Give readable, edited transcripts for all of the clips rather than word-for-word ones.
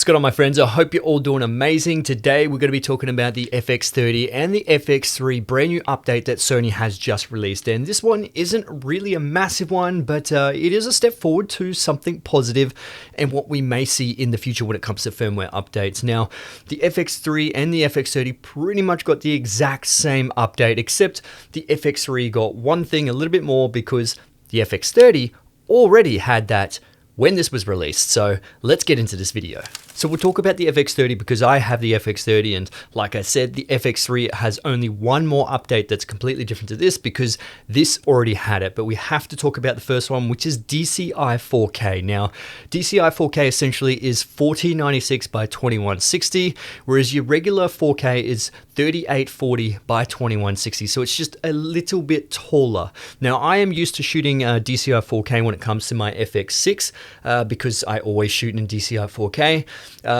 What's going on, my friends? I hope you're all doing amazing. Today we're going to be talking about the FX30 and the FX3 brand new update that Sony has just released. And this one isn't really a massive one, but it is a step forward to something positive and what we may see in the future when it comes to firmware updates. Now, the FX3 and the FX30 pretty much got the exact same update, except the FX3 got one thing a little bit more because the FX30 already had that when this was released. So let's get into this video. So we'll talk about the FX30 because I have the FX30, and like I said, the FX3 has only one more update that's completely different to this because this already had it. But we have to talk about the first one, which is DCI 4K. Now, DCI 4K essentially is 1496 by 2160, whereas your regular 4K is 3840 by 2160. So it's just a little bit taller. Now, I am used to shooting DCI 4K when it comes to my FX6 because I always shoot in DCI 4K.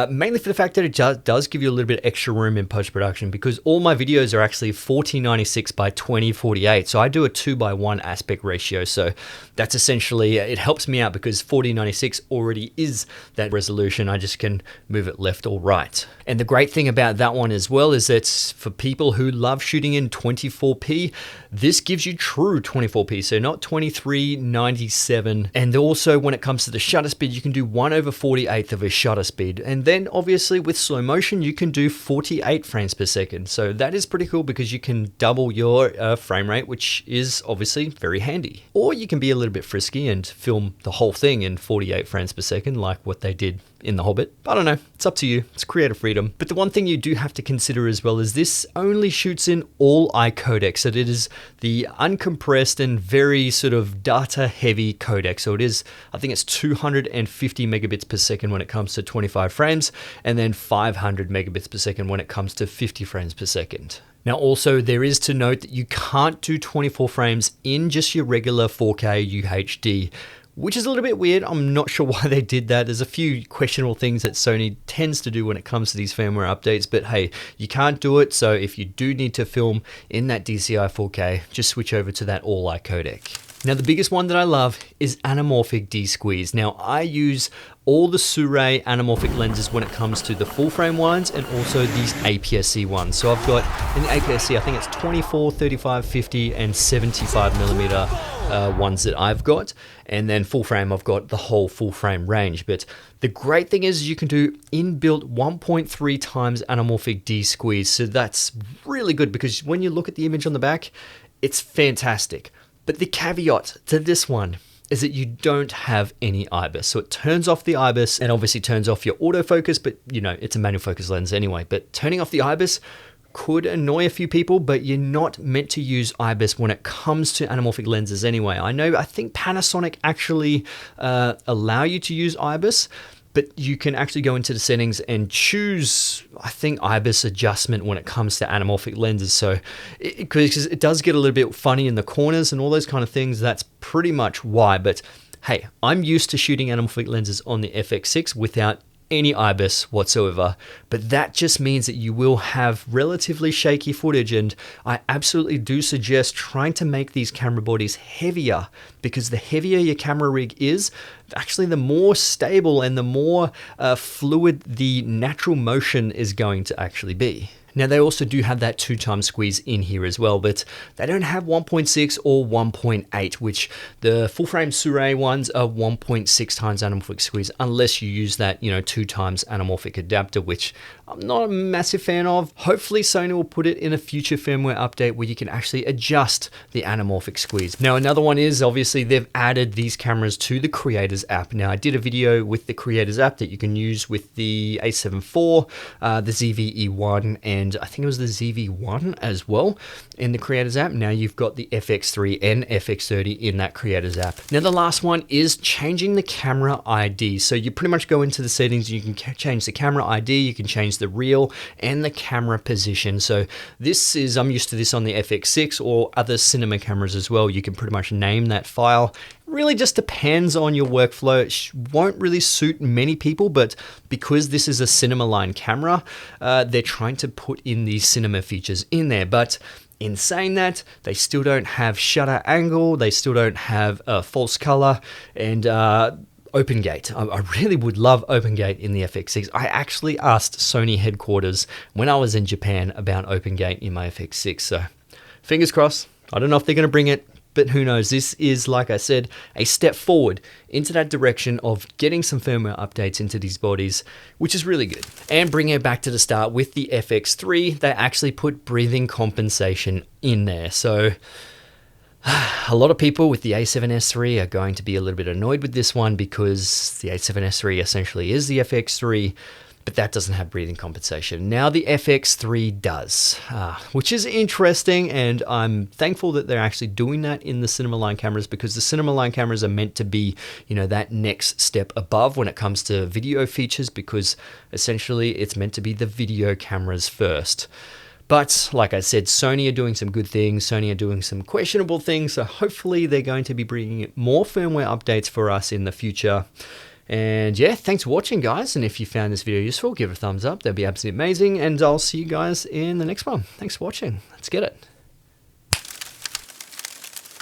Mainly for the fact that it does give you a little bit extra room in post-production because all my videos are actually 1496 by 2048. So I do a 2:1 aspect ratio. So that's essentially, it helps me out because 1496 already is that resolution. I just can move it left or right. And the great thing about that one as well is that for people who love shooting in 24p, this gives you true 24p. So not 2397. And also when it comes to the shutter speed, you can do 1/48 of a shutter speed. And then obviously with slow motion, you can do 48 frames per second. So that is pretty cool because you can double your frame rate, which is obviously very handy. Or you can be a little bit frisky and film the whole thing in 48 frames per second like what they did in The Hobbit. I don't know, it's up to you, it's creative freedom. But the one thing you do have to consider as well is this only shoots in all-I codec. So it is the uncompressed and very sort of data heavy codec. So it is, I think it's 250 megabits per second when it comes to 25 frames, and then 500 megabits per second when it comes to 50 frames per second. Now also there is to note that you can't do 24 frames in just your regular 4K UHD, which is a little bit weird. I'm not sure why they did that. There's a few questionable things that Sony tends to do when it comes to these firmware updates, but hey, you can't do it. So if you do need to film in that DCI 4K, just switch over to that all-I codec. Now, the biggest one that I love is anamorphic desqueeze. Now, I use all the Sirui anamorphic lenses when it comes to the full frame ones and also these APS-C ones. So I've got in the APS-C, I think it's 24, 35, 50, and 75 millimeter ones that I've got. And then full frame, I've got the whole full frame range. But the great thing is you can do inbuilt 1.3 times anamorphic desqueeze. So that's really good because when you look at the image on the back, it's fantastic. But the caveat to this one is that you don't have any IBIS. So it turns off the IBIS and obviously turns off your autofocus, but you know, it's a manual focus lens anyway. But turning off the IBIS could annoy a few people, but you're not meant to use IBIS when it comes to anamorphic lenses anyway. I think Panasonic actually allow you to use IBIS, but you can actually go into the settings and choose, I think, IBIS adjustment when it comes to anamorphic lenses. So, because it does get a little bit funny in the corners and all those kind of things, that's pretty much why. But hey, I'm used to shooting anamorphic lenses on the FX6 without any IBIS whatsoever, but that just means that you will have relatively shaky footage, and I absolutely do suggest trying to make these camera bodies heavier because the heavier your camera rig is, actually the more stable and the more fluid the natural motion is going to actually be. Now, they also do have that 2x squeeze in here as well, but they don't have 1.6 or 1.8, which the full frame Sirui ones are 1.6 times anamorphic squeeze, unless you use that, 2x anamorphic adapter, which I'm not a massive fan of. Hopefully Sony will put it in a future firmware update where you can actually adjust the anamorphic squeeze. Now, another one is obviously they've added these cameras to the Creators app. Now, I did a video with the Creators app that you can use with the A7 IV, the ZV-E1, and I think it was the ZV-1 as well in the Creators app. Now you've got the FX3 and FX30 in that Creators app. Now the last one is changing the camera ID. So you pretty much go into the settings, you can change the camera ID, you can change the reel and the camera position. So this is, I'm used to this on the FX6 or other cinema cameras as well. You can pretty much name that file. Really just depends on your workflow. It won't really suit many people, but because this is a cinema line camera, they're trying to put in these cinema features in there. But in saying that, they still don't have shutter angle, they still don't have false color, and OpenGate. I really would love OpenGate in the FX6. I actually asked Sony headquarters when I was in Japan about OpenGate in my FX6. So fingers crossed. I don't know if they're going to bring it, but who knows? This is, like I said, a step forward into that direction of getting some firmware updates into these bodies, which is really good. And bringing it back to the start with the FX3, they actually put breathing compensation in there. So a lot of people with the A7S III are going to be a little bit annoyed with this one because the A7S III essentially is the FX3, but that doesn't have breathing compensation. Now the FX3 does, which is interesting, and I'm thankful that they're actually doing that in the cinema line cameras, because the cinema line cameras are meant to be, you know, that next step above when it comes to video features, because essentially it's meant to be the video cameras first. But like I said, Sony are doing some good things. Sony are doing some questionable things. So hopefully they're going to be bringing more firmware updates for us in the future. And yeah, thanks for watching, guys. And if you found this video useful, give it a thumbs up. That'd be absolutely amazing. And I'll see you guys in the next one. Thanks for watching. Let's get it.